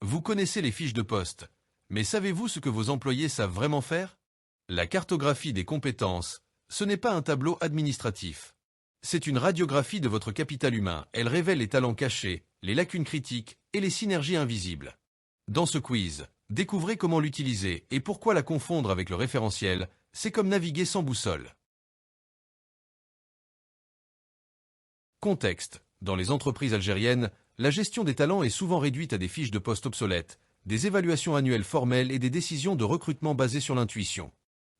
Vous connaissez les fiches de poste, mais savez-vous ce que vos employés savent vraiment faire? La cartographie des compétences, ce n'est pas un tableau administratif. C'est une radiographie de votre capital humain. Elle révèle les talents cachés, les lacunes critiques et les synergies invisibles. Dans ce quiz, découvrez comment l'utiliser et pourquoi la confondre avec le référentiel, c'est comme naviguer sans boussole. Contexte. Dans les entreprises algériennes, la gestion des talents est souvent réduite à des fiches de poste obsolètes, des évaluations annuelles formelles et des décisions de recrutement basées sur l'intuition.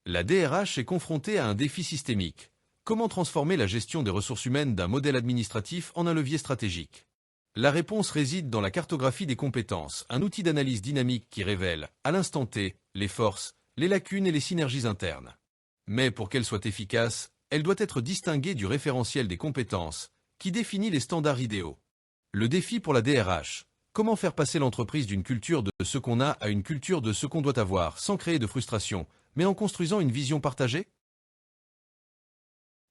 La DRH est confrontée à un défi systémique. Comment transformer la gestion des ressources humaines d'un modèle administratif en un levier stratégique? La réponse réside dans la cartographie des compétences, un outil d'analyse dynamique qui révèle, à l'instant T, les forces, les lacunes et les synergies internes. Mais pour qu'elle soit efficace, elle doit être distinguée du référentiel des compétences, qui définit les standards idéaux. Le défi pour la DRH. Comment faire passer l'entreprise d'une culture de ce qu'on a à une culture de ce qu'on doit avoir, sans créer de frustration, mais en construisant une vision partagée?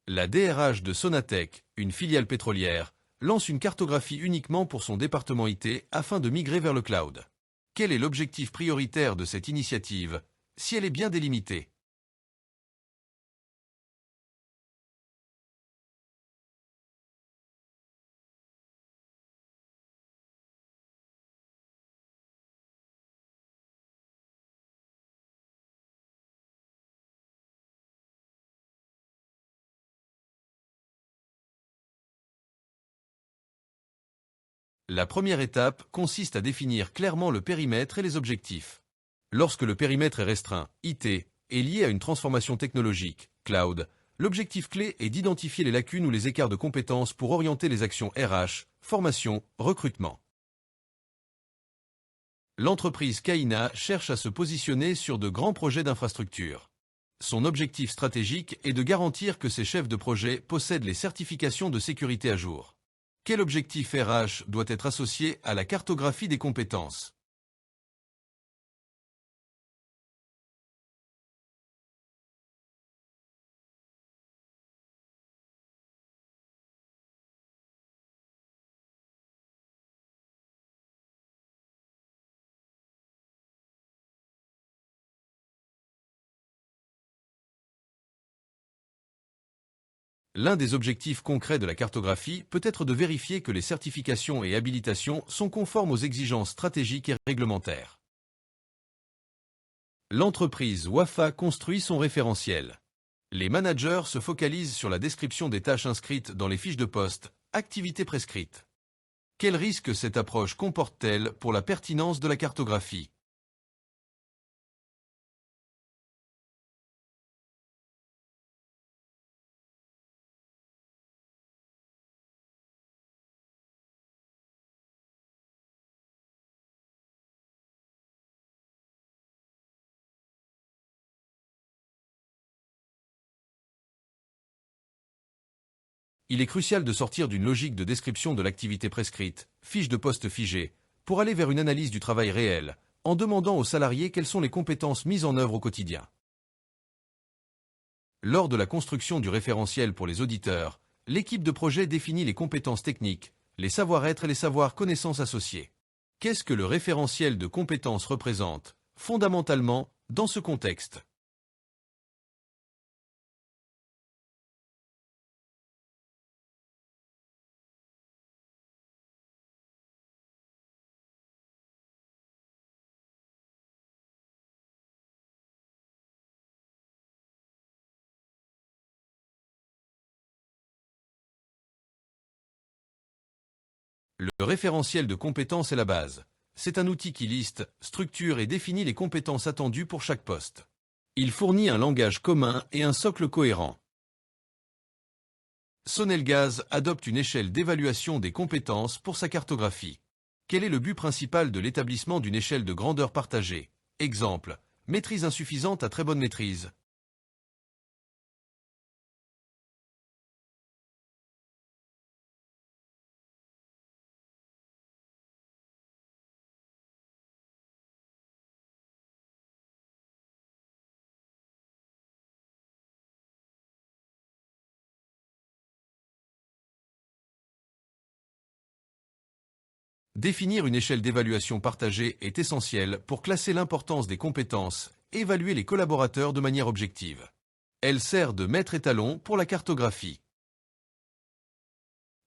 La DRH de Sonatec, une filiale pétrolière, lance une cartographie uniquement pour son département IT afin de migrer vers le cloud. Quel est l'objectif prioritaire de cette initiative, si elle est bien délimitée? La première étape consiste à définir clairement le périmètre et les objectifs. Lorsque le périmètre est restreint, IT, est lié à une transformation technologique, cloud, l'objectif clé est d'identifier les lacunes ou les écarts de compétences pour orienter les actions RH, formation, recrutement. L'entreprise Kaina cherche à se positionner sur de grands projets d'infrastructure. Son objectif stratégique est de garantir que ses chefs de projet possèdent les certifications de sécurité à jour. Quel objectif RH doit être associé à la cartographie des compétences? L'un des objectifs concrets de la cartographie peut être de vérifier que les certifications et habilitations sont conformes aux exigences stratégiques et réglementaires. L'entreprise Wafa construit son référentiel. Les managers se focalisent sur la description des tâches inscrites dans les fiches de poste, activités prescrites. Quel risque cette approche comporte-t-elle pour la pertinence de la cartographie? Il est crucial de sortir d'une logique de description de l'activité prescrite, fiche de poste figée, pour aller vers une analyse du travail réel, en demandant aux salariés quelles sont les compétences mises en œuvre au quotidien. Lors de la construction du référentiel pour les auditeurs, l'équipe de projet définit les compétences techniques, les savoir-être et les savoirs-connaissances associés. Qu'est-ce que le référentiel de compétences représente, fondamentalement, dans ce contexte? Le référentiel de compétences est la base. C'est un outil qui liste, structure et définit les compétences attendues pour chaque poste. Il fournit un langage commun et un socle cohérent. Sonelgaz adopte une échelle d'évaluation des compétences pour sa cartographie. Quel est le but principal de l'établissement d'une échelle de grandeur partagée? Exemple, maîtrise insuffisante à très bonne maîtrise. Définir une échelle d'évaluation partagée est essentiel pour classer l'importance des compétences et évaluer les collaborateurs de manière objective. Elle sert de maître étalon pour la cartographie.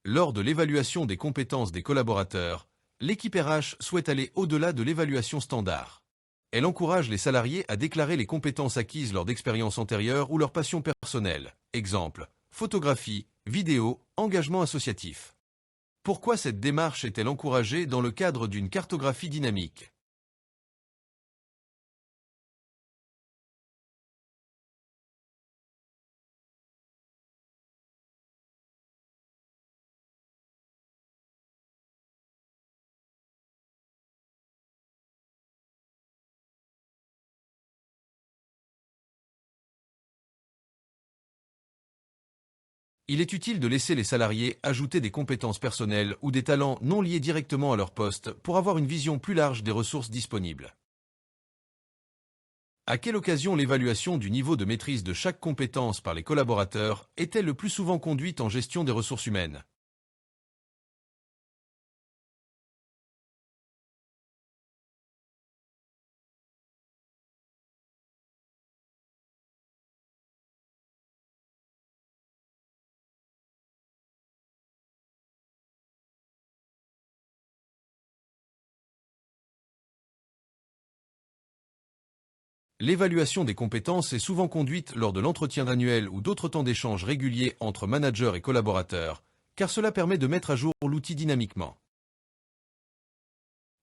Lors de l'évaluation des compétences des collaborateurs, l'équipe RH souhaite aller au-delà de l'évaluation standard. Elle encourage les salariés à déclarer les compétences acquises lors d'expériences antérieures ou leur passion personnelle. Exemple, photographie, vidéo, engagement associatif. Pourquoi cette démarche est-elle encouragée dans le cadre d'une cartographie dynamique? Il est utile de laisser les salariés ajouter des compétences personnelles ou des talents non liés directement à leur poste pour avoir une vision plus large des ressources disponibles. À quelle occasion l'évaluation du niveau de maîtrise de chaque compétence par les collaborateurs est-elle le plus souvent conduite en gestion des ressources humaines? L'évaluation des compétences est souvent conduite lors de l'entretien annuel ou d'autres temps d'échange réguliers entre managers et collaborateurs, car cela permet de mettre à jour l'outil dynamiquement.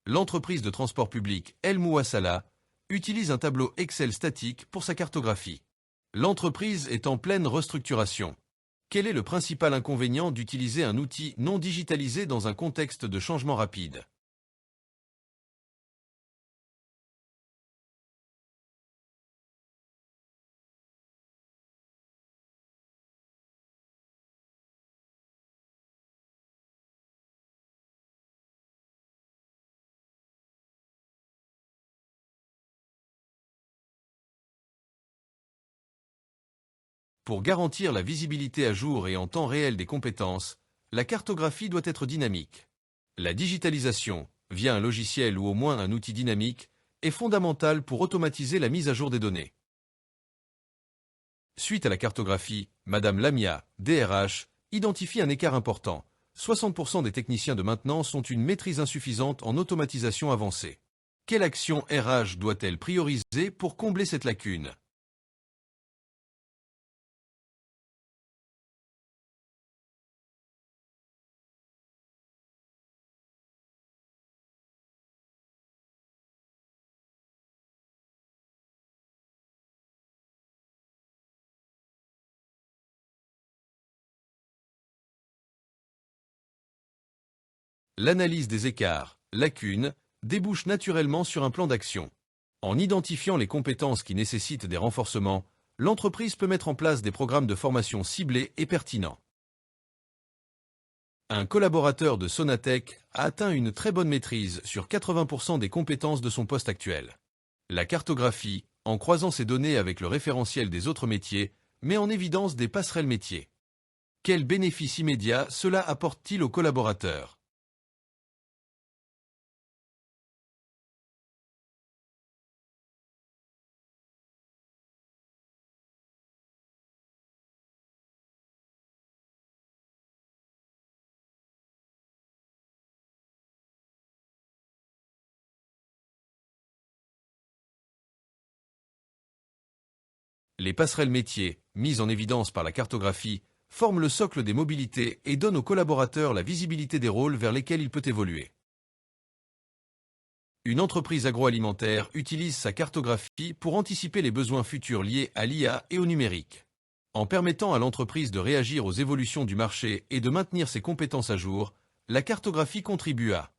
L'entreprise de transport public El Mouassala utilise un tableau Excel statique pour sa cartographie. L'entreprise est en pleine restructuration. Quel est le principal inconvénient d'utiliser un outil non digitalisé dans un contexte de changement rapide? Pour garantir la visibilité à jour et en temps réel des compétences, la cartographie doit être dynamique. La digitalisation, via un logiciel ou au moins un outil dynamique, est fondamentale pour automatiser la mise à jour des données. Suite à la cartographie, Madame Lamia, DRH, identifie un écart important. 60% des techniciens de maintenance ont une maîtrise insuffisante en automatisation avancée. Quelle action RH doit-elle prioriser pour combler cette lacune? L'analyse des écarts, lacunes, débouche naturellement sur un plan d'action. En identifiant les compétences qui nécessitent des renforcements, l'entreprise peut mettre en place des programmes de formation ciblés et pertinents. Un collaborateur de Sonatec a atteint une très bonne maîtrise sur 80% des compétences de son poste actuel. La cartographie, en croisant ces données avec le référentiel des autres métiers, met en évidence des passerelles métiers. Quels bénéfices immédiats cela apporte-t-il aux collaborateurs? Les passerelles métiers, mises en évidence par la cartographie, forment le socle des mobilités et donnent aux collaborateurs la visibilité des rôles vers lesquels il peut évoluer. Une entreprise agroalimentaire utilise sa cartographie pour anticiper les besoins futurs liés à l'IA et au numérique. En permettant à l'entreprise de réagir aux évolutions du marché et de maintenir ses compétences à jour, la cartographie contribue à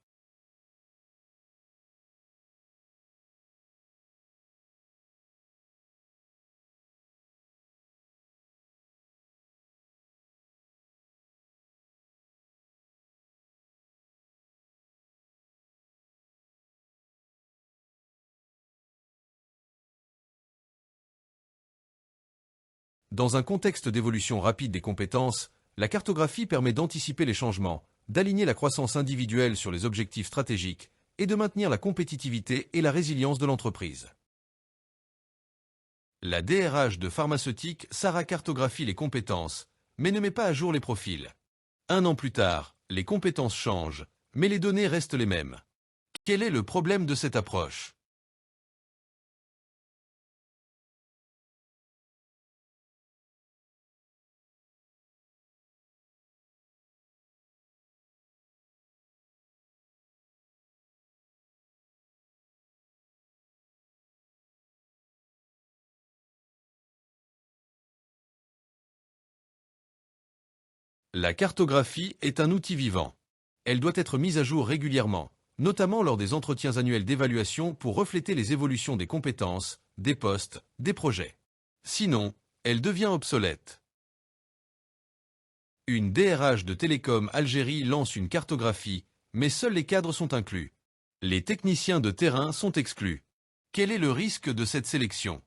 Dans un contexte d'évolution rapide des compétences, la cartographie permet d'anticiper les changements, d'aligner la croissance individuelle sur les objectifs stratégiques et de maintenir la compétitivité et la résilience de l'entreprise. La DRH de pharmaceutique Sarah cartographie les compétences, mais ne met pas à jour les profils. 1 an plus tard, les compétences changent, mais les données restent les mêmes. Quel est le problème de cette approche? La cartographie est un outil vivant. Elle doit être mise à jour régulièrement, notamment lors des entretiens annuels d'évaluation pour refléter les évolutions des compétences, des postes, des projets. Sinon, elle devient obsolète. Une DRH de Télécom Algérie lance une cartographie, mais seuls les cadres sont inclus. Les techniciens de terrain sont exclus. Quel est le risque de cette sélection?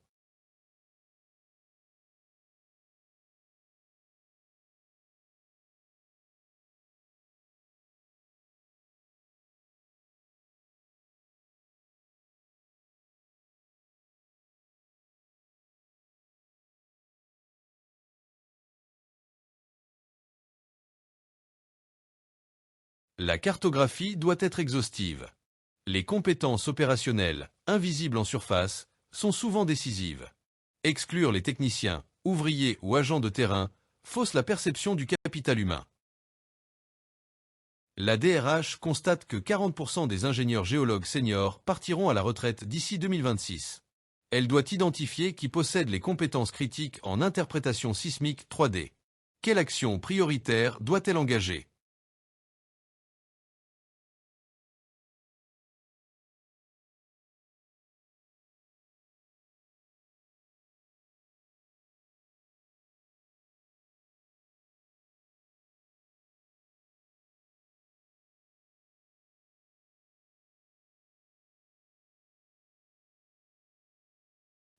La cartographie doit être exhaustive. Les compétences opérationnelles, invisibles en surface, sont souvent décisives. Exclure les techniciens, ouvriers ou agents de terrain fausse la perception du capital humain. La DRH constate que 40% des ingénieurs géologues seniors partiront à la retraite d'ici 2026. Elle doit identifier qui possède les compétences critiques en interprétation sismique 3D. Quelle action prioritaire doit-elle engager?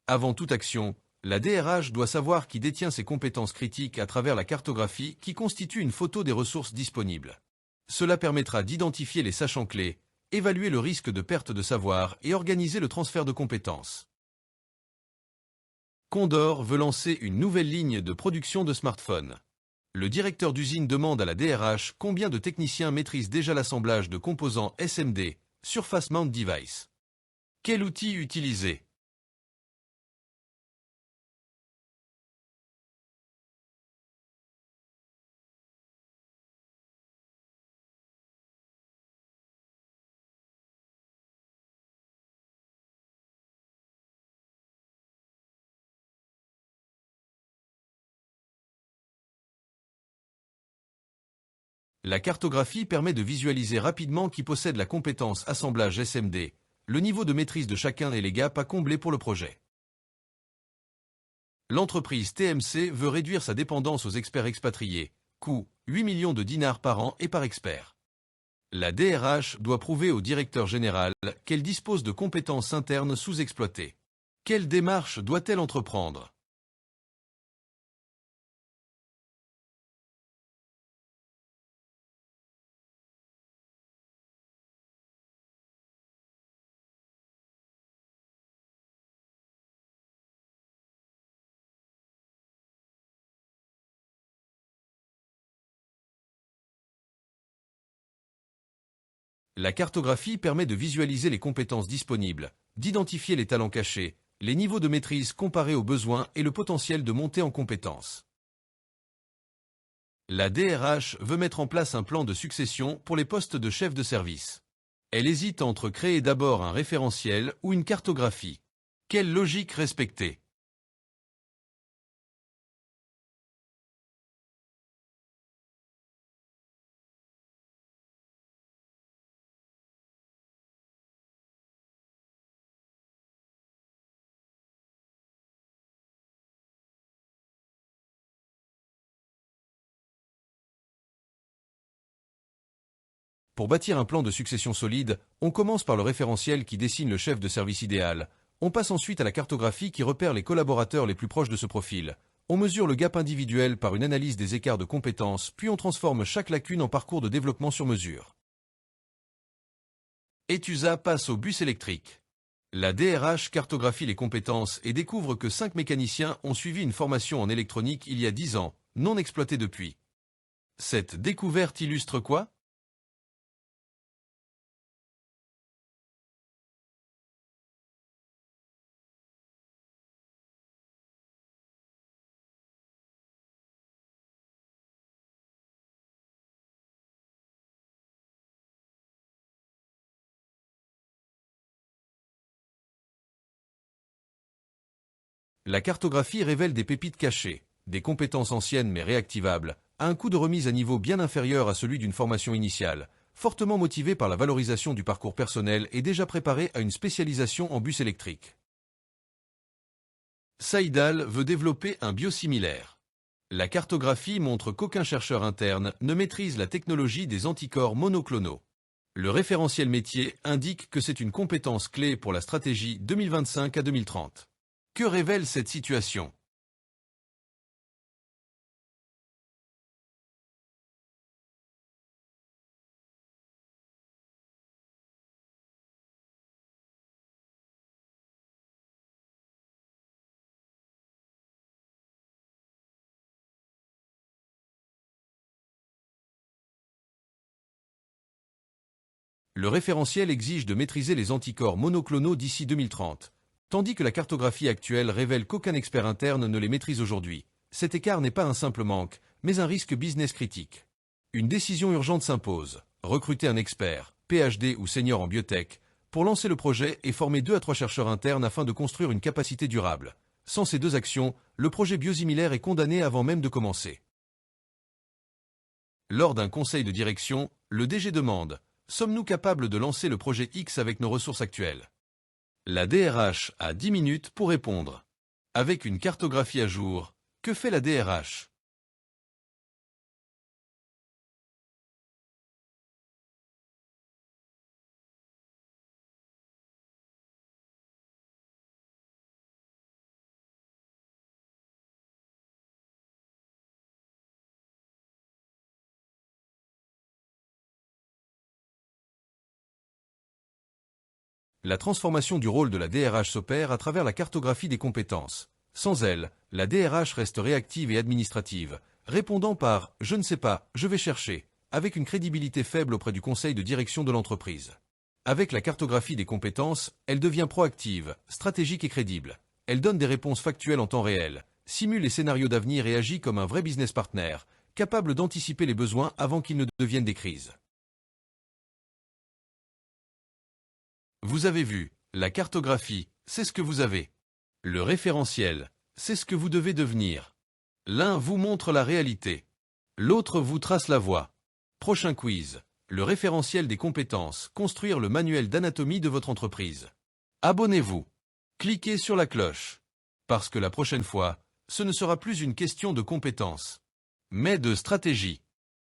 Avant toute action, la DRH doit savoir qui détient ses compétences critiques à travers la cartographie qui constitue une photo des ressources disponibles. Cela permettra d'identifier les sachants clés, évaluer le risque de perte de savoir et organiser le transfert de compétences. Condor veut lancer une nouvelle ligne de production de smartphones. Le directeur d'usine demande à la DRH combien de techniciens maîtrisent déjà l'assemblage de composants SMD, Surface Mount Device. Quel outil utiliser? La cartographie permet de visualiser rapidement qui possède la compétence assemblage SMD, le niveau de maîtrise de chacun et les gaps à combler pour le projet. L'entreprise TMC veut réduire sa dépendance aux experts expatriés, coût 8 millions de dinars par an et par expert. La DRH doit prouver au directeur général qu'elle dispose de compétences internes sous-exploitées. Quelle démarche doit-elle entreprendre? La cartographie permet de visualiser les compétences disponibles, d'identifier les talents cachés, les niveaux de maîtrise comparés aux besoins et le potentiel de montée en compétences. La DRH veut mettre en place un plan de succession pour les postes de chef de service. Elle hésite entre créer d'abord un référentiel ou une cartographie. Quelle logique respecter? Pour bâtir un plan de succession solide, on commence par le référentiel qui dessine le chef de service idéal. On passe ensuite à la cartographie qui repère les collaborateurs les plus proches de ce profil. on mesure le gap individuel par une analyse des écarts de compétences, puis on transforme chaque lacune en parcours de développement sur mesure. Etusa passe au bus électrique. La DRH cartographie les compétences et découvre que 5 mécaniciens ont suivi une formation en électronique il y a 10 ans, non exploitée depuis. Cette découverte illustre quoi? La cartographie révèle des pépites cachées, des compétences anciennes mais réactivables, à un coût de remise à niveau bien inférieur à celui d'une formation initiale, fortement motivée par la valorisation du parcours personnel et déjà préparée à une spécialisation en bus électrique. Saïdal veut développer un biosimilaire. La cartographie montre qu'aucun chercheur interne ne maîtrise la technologie des anticorps monoclonaux. Le référentiel métier indique que c'est une compétence clé pour la stratégie 2025 à 2030. Que révèle cette situation? Le référentiel exige de maîtriser les anticorps monoclonaux d'ici 2030, tandis que la cartographie actuelle révèle qu'aucun expert interne ne les maîtrise aujourd'hui. Cet écart n'est pas un simple manque, mais un risque business critique. Une décision urgente s'impose. Recruter un expert, PhD ou senior en biotech, pour lancer le projet et former 2 à 3 chercheurs internes afin de construire une capacité durable. Sans ces 2 actions, le projet biosimilaire est condamné avant même de commencer. Lors d'un conseil de direction, le DG demande: sommes-nous capables de lancer le projet X avec nos ressources actuelles? La DRH a 10 minutes pour répondre. Avec une cartographie à jour, que fait la DRH? La transformation du rôle de la DRH s'opère à travers la cartographie des compétences. Sans elle, la DRH reste réactive et administrative, répondant par « je ne sais pas, je vais chercher », avec une crédibilité faible auprès du conseil de direction de l'entreprise. Avec la cartographie des compétences, elle devient proactive, stratégique et crédible. Elle donne des réponses factuelles en temps réel, simule les scénarios d'avenir et agit comme un vrai business partner, capable d'anticiper les besoins avant qu'ils ne deviennent des crises. Vous avez vu, la cartographie, c'est ce que vous avez. Le référentiel, c'est ce que vous devez devenir. L'un vous montre la réalité. L'autre vous trace la voie. Prochain quiz. Le référentiel des compétences, construire le manuel d'anatomie de votre entreprise. Abonnez-vous. Cliquez sur la cloche. Parce que la prochaine fois, ce ne sera plus une question de compétences, mais de stratégie.